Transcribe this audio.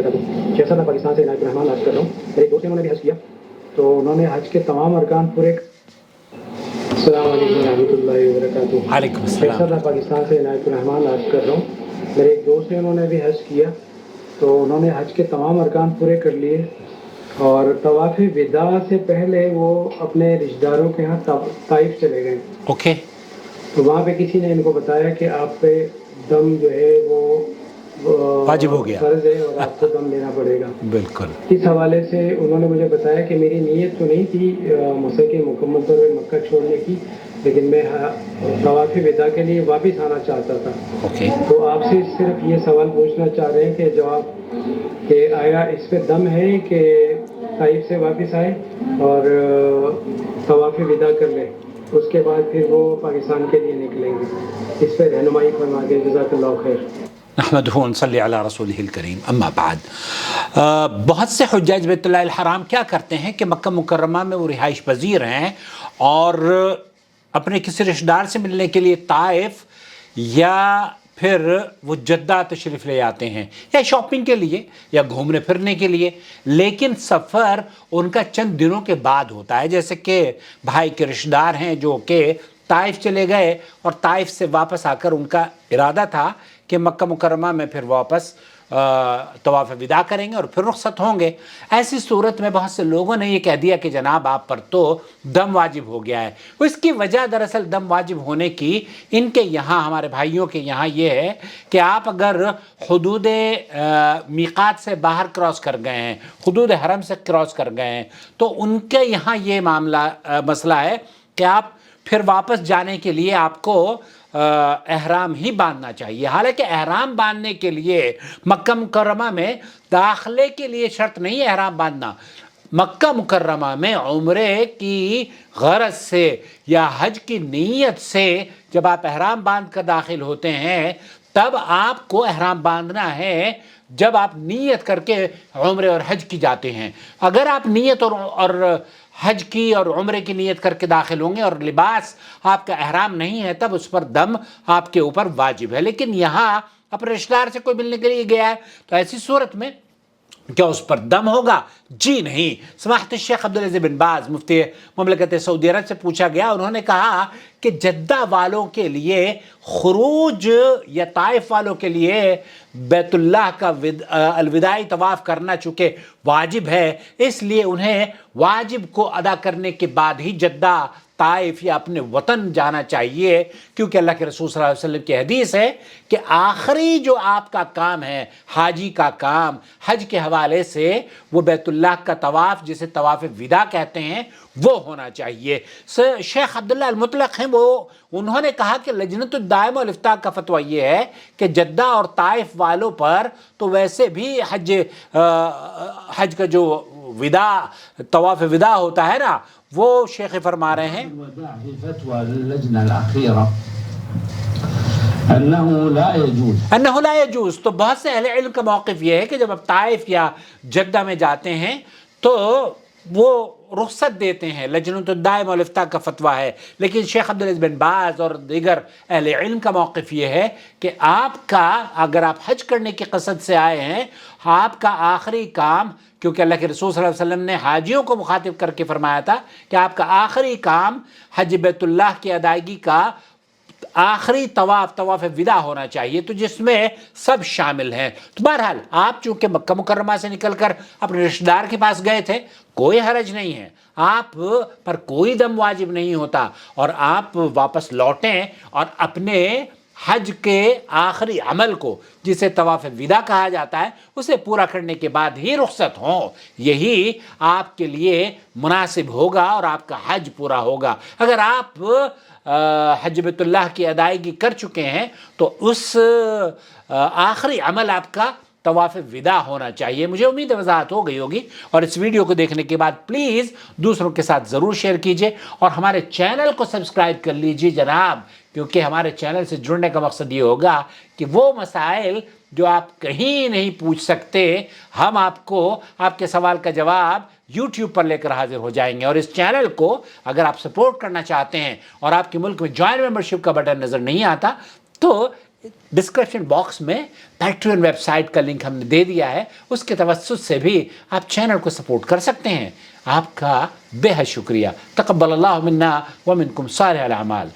वबरकातुहू। शेख साहब पाकिस्तान से इनायत रहमान अर्ज़ कर रहा हूँ। मेरे एक दोस्त ने उन्होंने भी हज किया तो उन्होंने हज के तमाम अरकान पूरे। अस्सलाम वालेकुम रहमतुल्लाहि व बरकातुहू। वालेकुम शेख अस्सलाम। साहब पाकिस्तान से इनायत रहमान अर्ज़ कर रहा हूँ। मेरे एक दोस्त ने उन्होंने भी हज किया तो उन्होंने हज के तमाम अरकान पूरे कर लिए और तवाफ़ विदा से पहले वो अपने रिश्तेदारों के यहाँ ताइफ चले गए। ओके। तो वहाँ पे किसी ने इनको बताया कि आप पे दम जो है वो वाजिब हो गया। फर्ज है और आपको दम लेना पड़ेगा। बिल्कुल। इस हवाले से उन्होंने मुझे बताया कि मेरी नीयत तो नहीं थी मक्का के मुकम्मल तौर पर मक्का छोड़ने की, लेकिन मैं तवाफ़ विदा के लिए वापस आना चाहता था। ओके। तो आपसे सिर्फ ये सवाल पूछना चाह रहे हैं कि जवाब कि आया इस पे दम है कि ताइफ से वापस आए और तवाफ़ विदा कर ले, उसके बाद फिर वो पाकिस्तान के लिए निकलेंगे। इस पर रहनुमाई फरमा के जज़ाकल्लाहु खैर। नहमदुहु व नसल्ली अला रसूलिहिल करीम, अम्मा बाद। बहुत से हुज्जाज बैतुल्लाहिल हराम क्या करते हैं कि मक्का मुकर्रमा में वो रिहाइश पजीर हैं और अपने किसी रिश्तेदार से मिलने के लिए ताइफ या फिर वो जद्दा तशरीफ़ ले आते हैं या शॉपिंग के लिए या घूमने फिरने के लिए, लेकिन सफ़र उनका चंद दिनों के बाद होता है। जैसे कि भाई के रिश्तेदार हैं जो कि ताइफ चले गए और ताइफ से वापस आकर उनका इरादा था कि मक्का मुकर्रमा में फिर वापस तवाफ़ विदा करेंगे और फिर रुखसत होंगे। ऐसी सूरत में बहुत से लोगों ने ये कह दिया कि जनाब आप पर तो दम वाजिब हो गया है। इसकी वजह दरअसल दम वाजिब होने की इनके यहाँ, हमारे भाइयों के यहाँ ये है कि आप अगर हुदूद मीक़ात से बाहर क्रॉस कर गए हैं, हुदूद हरम से क्रॉस कर गए हैं, तो उनके यहाँ ये मसला है कि आप फिर वापस जाने के लिए आपको एहराम ही बांधना चाहिए। हालांकि एहराम बांधने के लिए मक्का मुकर्रमा में दाखिले के लिए शर्त नहीं है एहराम बांधना। मक्का मुकर्रमा में उम्रे की गरज से या हज की नीयत से जब आप एहराम बांध कर दाखिल होते हैं तब आपको एहराम बांधना है जब आप नीयत करके उम्रे और हज की जाते हैं। अगर आप नीयत और हज की और उम्रे की नीयत करके दाखिल होंगे और लिबास आपका एहराम नहीं है तब उस पर दम आपके ऊपर वाजिब है। लेकिन यहाँ अपने रिश्तेदार से कोई मिलने के लिए गया है तो ऐसी सूरत में क्या उस पर दम होगा? जी नहीं। समाहत शेख अब्दुल अज़ीज़ बिन बाज़ मुफ्ती ममलकत सऊदी अरब से पूछा गया, उन्होंने कहा कि जद्दा वालों के लिए खुरूज या ताइफ वालों के लिए बैतुल्लाह का अलविदाई तवाफ़ करना चूँकि वाजिब है, इसलिए उन्हें वाजिब को अदा करने के बाद ही जद्दा, ताइफ या अपने वतन जाना चाहिए, क्योंकि अल्लाह के रसूल सल्लल्लाहु अलैहि वसल्लम की हदीस है कि आखिरी जो आपका काम है हाजी का काम हज के हवाले से वो बैतुल्लाह का तवाफ़, जिसे तवाफ़ विदा कहते हैं, वो होना चाहिए। शेख अब्दुल्लाह अल मुतलक हैं, वो उन्होंने कहा कि लजनतुद दाइमा वल इफ्ता का फतवा ये है कि जद्दा और ताइफ वालों पर तो वैसे भी हज का जो विदा तवाफ़ विदा होता है ना, वो शेख फरमा रहे हैं अन्नहु ला यजूज़। तो बहुत से अहले इल्म का मौक़िफ़ ये है कि जब आप ताइफ या जद्दा में जाते हैं तो वो रुख्सत देते हैं, लजनतुद दाइमा वल इफ्ता का फतवा है। लेकिन शेख अब्दुल अज़ीज़ बिन बाज़ और दीगर अहले इल्म का मौक़िफ़ ये है कि आपका, अगर आप हज करने की क़सद से आए हैं, आपका आखिरी काम, क्योंकि अल्लाह के रसूल सल्लल्लाहु अलैहि वसल्लम ने हाजियों को मुखातिब करके फरमाया था कि आपका आखिरी काम हज बैतुल्लाह की अदायगी का आखिरी तवाफ़ विदा होना चाहिए, तो जिसमें सब शामिल हैं। तो बहरहाल आप चूँकि मक्का मुकर्रमा से निकलकर अपने रिश्तेदार के पास गए थे, कोई हरज नहीं है, आप पर कोई दम वाजिब नहीं होता और आप वापस लौटें और अपने हज के आखिरी अमल को, जिसे तवाफ़ विदा कहा जाता है, उसे पूरा करने के बाद ही रुख्सत हों। यही आपके लिए मुनासिब होगा और आपका हज पूरा होगा। अगर आप हज बैतुल्लाह की अदायगी कर चुके हैं तो उस आखिरी अमल आपका तवाफ़ विदा होना चाहिए। मुझे उम्मीद है वज़ाहत हो गई होगी और इस वीडियो को देखने के बाद प्लीज़ दूसरों के साथ ज़रूर शेयर कीजिए और हमारे चैनल को सब्सक्राइब कर लीजिए जनाब, क्योंकि हमारे चैनल से जुड़ने का मकसद ये होगा कि वो मसाइल जो आप कहीं नहीं पूछ सकते, हम आपको आपके सवाल का जवाब YouTube पर लेकर हाजिर हो जाएंगे। और इस चैनल को अगर आप सपोर्ट करना चाहते हैं और आपके मुल्क में जॉइन मेंबरशिप का बटन नज़र नहीं आता तो ڈسکرپشن باکس میں پیٹریون ویب سائٹ کا لنک ہم نے دے دیا ہے، اس کے توسط سے بھی آپ چینل کو سپورٹ کر سکتے ہیں. آپ کا بے حد شکریہ. تقبل اللہ منا ومنکم صالح الاعمال.